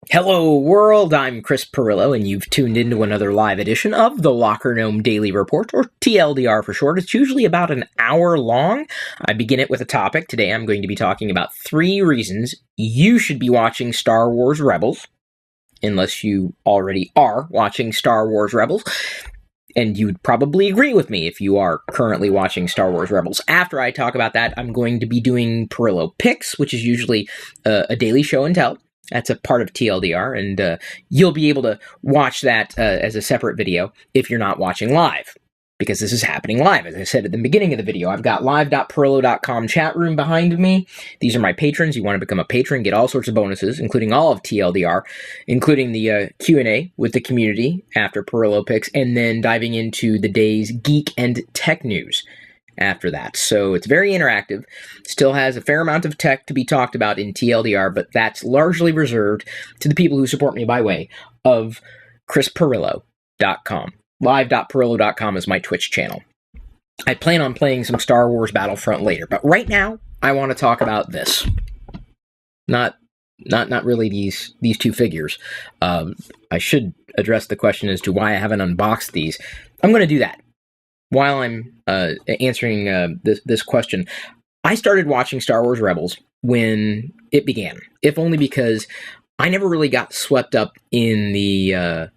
Hello world, I'm Chris Pirillo, and you've tuned into another live edition of the Locker Gnome Daily Report, or TLDR for short. It's usually about an hour long. I begin it with a topic. Today I'm going to be talking about 3 reasons you should be watching Star Wars Rebels, unless you already are watching Star Wars Rebels. And you'd probably agree with me if you are currently watching Star Wars Rebels. After I talk about that, I'm going to be doing Pirillo Picks, which is usually a daily show and tell. That's a part of TLDR, and you'll be able to watch that as a separate video if you're not watching live, because this is happening live. As I said at the beginning of the video, I've got live.pirillo.com chat room behind me. These are my patrons. You want to become a patron, get all sorts of bonuses, including all of TLDR, including the Q&A with the community after Pirillo Picks, and then diving into the day's geek and tech news after that. So it's very interactive, still has a fair amount of tech to be talked about in TLDR, but that's largely reserved to the people who support me by way of chrispirillo.com. Live.pirillo.com is my Twitch channel. I plan on playing some Star Wars Battlefront later, but right now I want to talk about this. Not really these 2 figures. I should address the question as to why I haven't unboxed these. I'm going to do that while I'm answering this question. I started watching Star Wars Rebels when it began, if only because I never really got swept up in the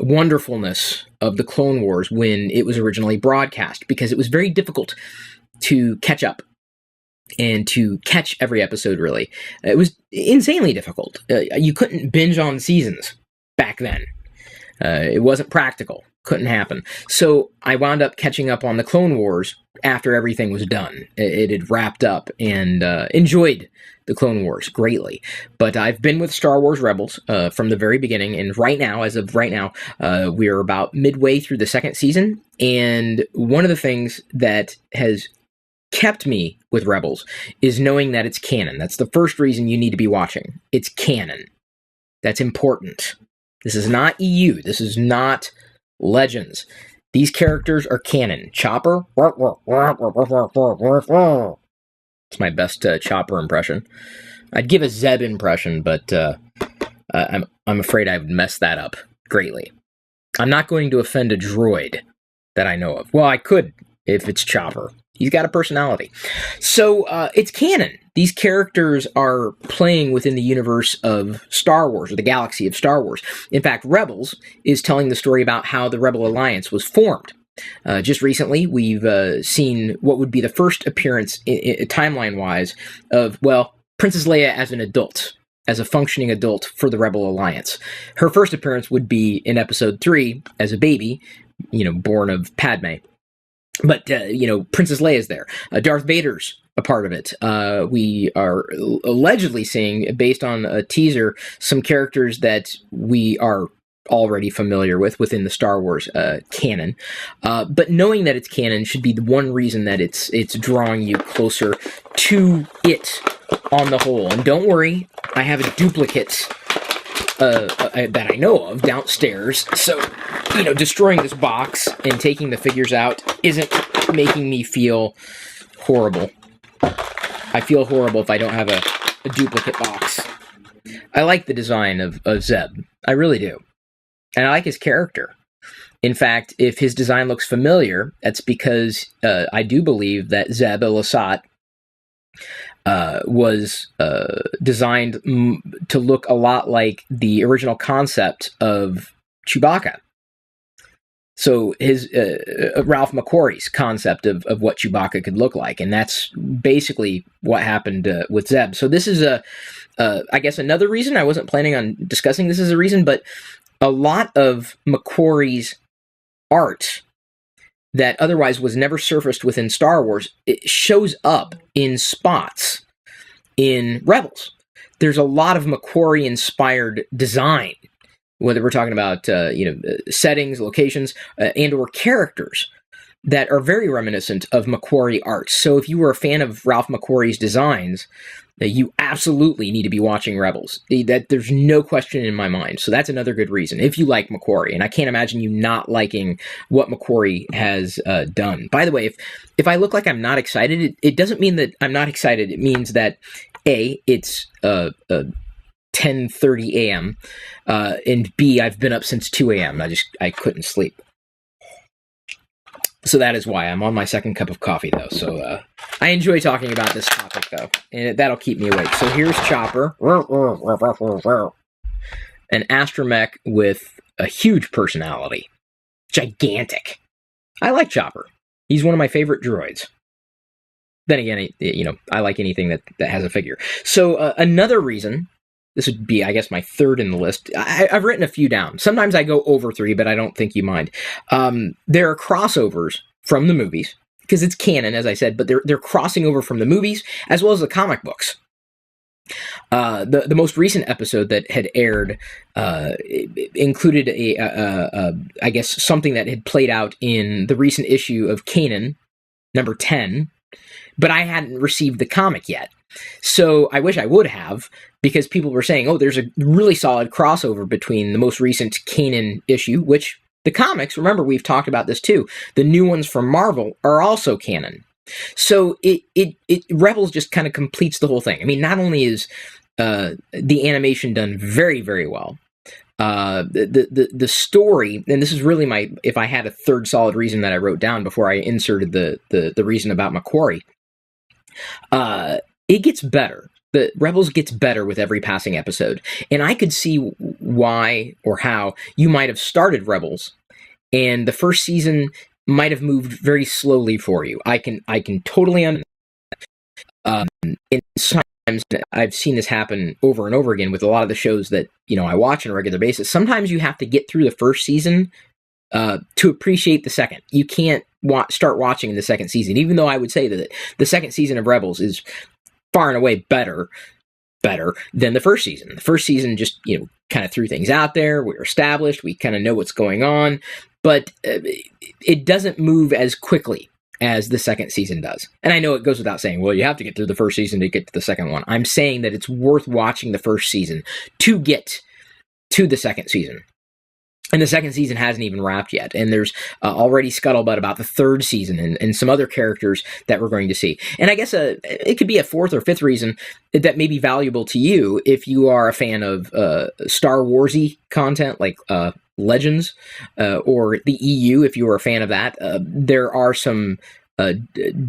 wonderfulness of the Clone Wars when it was originally broadcast, because it was very difficult to catch up and to catch every episode, really. It was insanely difficult. You couldn't binge on seasons back then. It wasn't practical. Couldn't happen. So I wound up catching up on the Clone Wars after everything was done. It had wrapped up, and enjoyed the Clone Wars greatly. But I've been with Star Wars Rebels from the very beginning, and as of right now, we're about midway through the 2nd season, and one of the things that has kept me with Rebels is knowing that it's canon. That's the first reason you need to be watching. It's canon. That's important. This is not EU. This is not Legends. These characters are canon. Chopper. It's my best Chopper impression. I'd give a Zeb impression, but I'm afraid I would mess that up greatly. I'm not going to offend a droid that I know of. Well, I could if it's Chopper. He's got a personality. So it's canon. These characters are playing within the universe of Star Wars, or the galaxy of Star Wars. In fact, Rebels is telling the story about how the Rebel Alliance was formed. Just recently, we've seen what would be the first appearance, timeline-wise, of, well, Princess Leia as an adult, as a functioning adult for the Rebel Alliance. Her first appearance would be in Episode 3 as a baby, born of Padme. But, Princess Leia's there. Darth Vader's a part of it. We are allegedly seeing, based on a teaser, some characters that we are already familiar with within the Star Wars canon. But knowing that it's canon should be the one reason that it's drawing you closer to it on the whole. And don't worry, I have a duplicate that I know of downstairs. So, destroying this box and taking the figures out isn't making me feel horrible. I feel horrible if I don't have a duplicate box. I like the design of Zeb. I really do. And I like his character. In fact, if his design looks familiar, that's because I do believe that Zeb Elisat was designed to look a lot like the original concept of Chewbacca. So his Ralph McQuarrie's concept of what Chewbacca could look like, and that's basically what happened with Zeb. So this is I guess another reason. I wasn't planning on discussing this as a reason, but a lot of McQuarrie's art that otherwise was never surfaced within Star Wars, it shows up in spots in Rebels. There's a lot of McQuarrie-inspired design, whether we're talking about settings, locations, and/or characters that are very reminiscent of McQuarrie art. So if you were a fan of Ralph McQuarrie's designs, you absolutely need to be watching Rebels. There's no question in my mind. So that's another good reason, if you like McQuarrie. And I can't imagine you not liking what McQuarrie has done. By the way, if I look like I'm not excited, it doesn't mean that I'm not excited. It means that, A, it's 10:30 a.m. And B, I've been up since 2 a.m. I couldn't sleep. So that is why I'm on my second cup of coffee, though. So I enjoy talking about this topic, though, and that'll keep me awake. So here's Chopper, an astromech with a huge personality, gigantic. I like Chopper. He's one of my favorite droids. Then again, I like anything that has a figure. So another reason, this would be, I guess, my third in the list. I've written a few down. Sometimes I go over 3, but I don't think you mind. There are crossovers from the movies, because it's canon, as I said, but they're crossing over from the movies as well as the comic books. The most recent episode that had aired included I guess, something that had played out in the recent issue of Canon, number 10, but I hadn't received the comic yet. So I wish I would have, because people were saying, oh, there's a really solid crossover between the most recent Canon issue, which the comics, remember, we've talked about this too, the new ones from Marvel are also canon. So it Rebels just kind of completes the whole thing. I mean, not only is the animation done very, very well, the story, and this is really if I had a third solid reason that I wrote down before I inserted the reason about McQuarrie, it gets better. The Rebels gets better with every passing episode, and I could see why or how you might have started Rebels, and the first season might have moved very slowly for you. I can totally understand. And sometimes I've seen this happen over and over again with a lot of the shows that I watch on a regular basis. Sometimes you have to get through the first season to appreciate the second. You can't start watching the second season, even though I would say that the second season of Rebels is far and away better than the first season. The first season just, kind of threw things out there. We're established. We kind of know what's going on, but it doesn't move as quickly as the second season does. And I know it goes without saying, well, you have to get through the first season to get to the second one. I'm saying that it's worth watching the first season to get to the second season. And the second season hasn't even wrapped yet. And there's already scuttlebutt about the third season and some other characters that we're going to see. And I guess it could be a fourth or fifth reason that may be valuable to you if you are a fan of Star Wars-y content like Legends or the EU, if you are a fan of that. There are some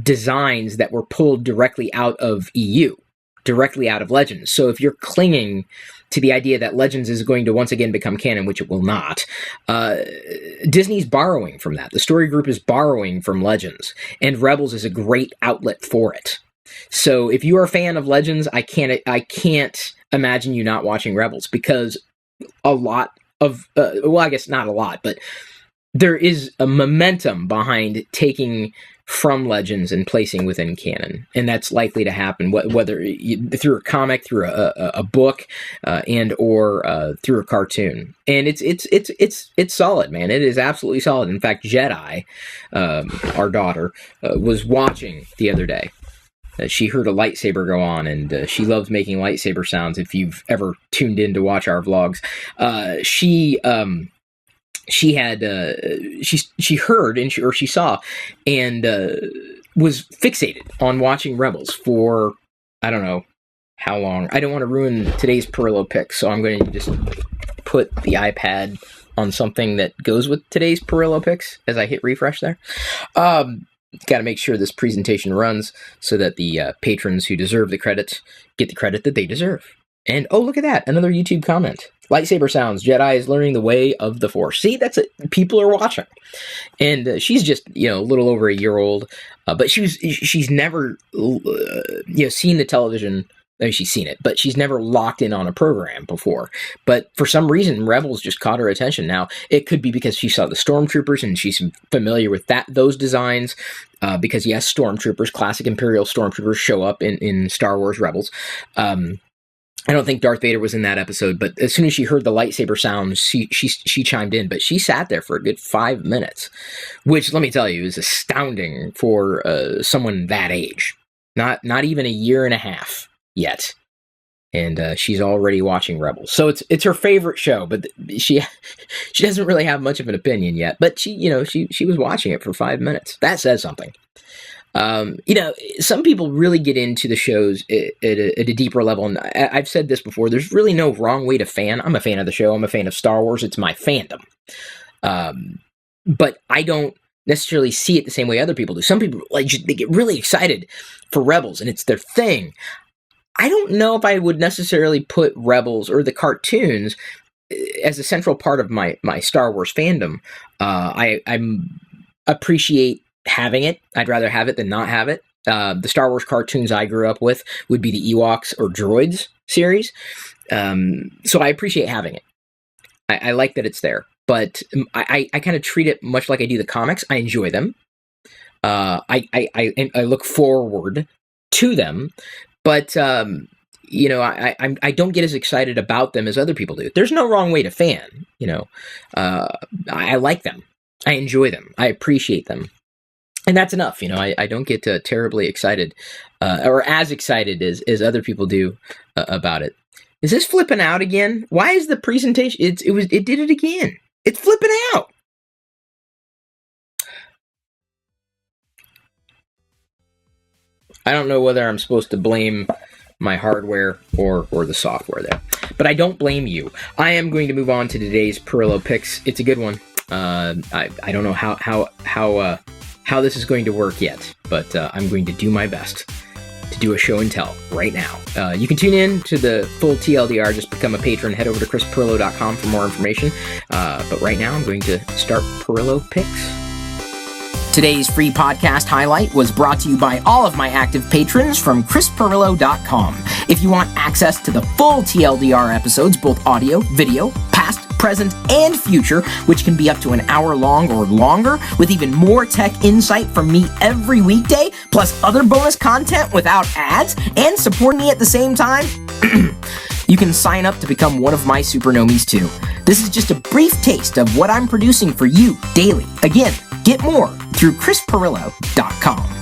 designs that were pulled directly out of EU, directly out of Legends. So if you're clinging to the idea that Legends is going to once again become canon, which it will not, Disney's borrowing from that. The story group is borrowing from Legends, and Rebels is a great outlet for it. So if you are a fan of Legends, I can't imagine you not watching Rebels, because a lot of, well, I guess not a lot, but there is a momentum behind taking from Legends and placing within canon, and that's likely to happen whether through a comic, through a book, and or through a cartoon. And it's solid, man. It is absolutely solid. In fact, Jedi, our daughter, was watching the other day. She heard a lightsaber go on, and she loves making lightsaber sounds. If you've ever tuned in to watch our vlogs, she heard or she saw and was fixated on watching Rebels for I don't know how long. I don't want to ruin today's Pirillo pick, so I'm going to just put the iPad on something that goes with today's Pirillo picks as I hit refresh there. Got to make sure this presentation runs so that the patrons who deserve the credit get the credit that they deserve. And oh, look at that, another YouTube comment. Lightsaber sounds, Jedi is learning the way of the Force. See, that's it. People are watching. And she's just, a little over a year old. But she's never, seen the television. I mean, she's seen it, but she's never locked in on a program before. But for some reason, Rebels just caught her attention. Now, it could be because she saw the Stormtroopers and she's familiar with those designs. Because, yes, Stormtroopers, classic Imperial Stormtroopers show up in Star Wars Rebels. I don't think Darth Vader was in that episode, but as soon as she heard the lightsaber sounds, she chimed in. But she sat there for a good 5 minutes, which, let me tell you, is astounding for someone that age. Not even a year and a half yet, and she's already watching Rebels. So it's her favorite show, but she doesn't really have much of an opinion yet. But she was watching it for 5 minutes. That says something. Some people really get into the shows at a deeper level, and I've said this before, there's really no wrong way to fan. I'm a fan of the show. I'm a fan of Star Wars. It's my fandom. But I don't necessarily see it the same way other people do. Some people, they get really excited for Rebels, and it's their thing. I don't know if I would necessarily put Rebels or the cartoons as a central part of my Star Wars fandom. I appreciate having it. I'd rather have it than not have it. The Star Wars cartoons I grew up with would be the Ewoks or Droids series. So I appreciate having it. I like that it's there. But I kind of treat it much like I do the comics. I enjoy them. I look forward to them. But, I don't get as excited about them as other people do. There's no wrong way to fan. I like them. I enjoy them. I appreciate them. And that's enough. I don't get terribly excited or as excited as other people do about it. Is this flipping out again? Why is the presentation? It did it again. It's flipping out. I don't know whether I'm supposed to blame my hardware or the software there, but I don't blame you. I am going to move on to today's Pirillo picks. It's a good one. I don't know how this is going to work yet, but I'm going to do my best to do a show and tell right now. You can tune in to the full TLDR. Just become a patron. Head over to chrispirillo.com for more information. But right now, I'm going to start Pirillo picks. Today's free podcast highlight was brought to you by all of my active patrons from chrispirillo.com. If you want access to the full TLDR episodes, both audio, video, past, present, and future, which can be up to an hour long or longer, with even more tech insight from me every weekday, plus other bonus content without ads, and support me at the same time, you can sign up to become one of my supernomies too. This is just a brief taste of what I'm producing for you daily. Again, get more through chrispirillo.com.